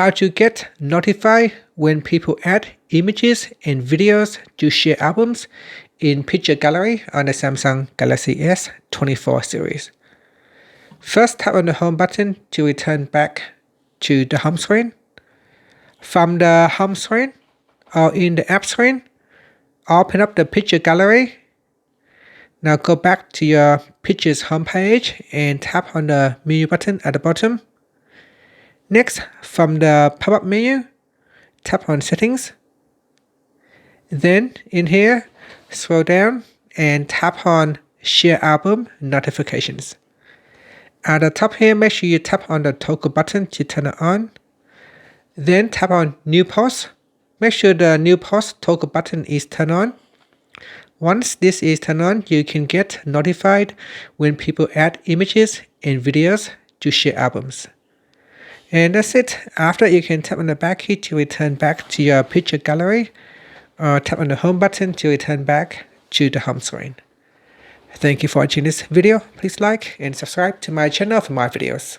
how to get notified when people add images and videos to share albums in Picture Gallery on the Samsung Galaxy S24 series. First, tap on the Home button to return back to the home screen. From the home screen or in the app screen, open up the Picture Gallery. Now go back to your Pictures homepage and tap on the menu button at the bottom. Next, from the pop-up menu, tap on Settings. Then, in here, scroll down and tap on Share Album Notifications. At the top here, make sure you tap on the toggle button to turn it on. Then tap on New Post. Make sure the New Post toggle button is turned on. Once this is turned on, you can get notified when people add images and videos to share albums. And that's it. After, you can tap on the back key to return back to your Picture Gallery, or tap on the Home button to return back to the home screen. Thank you for watching this video. Please like and subscribe to my channel for more videos.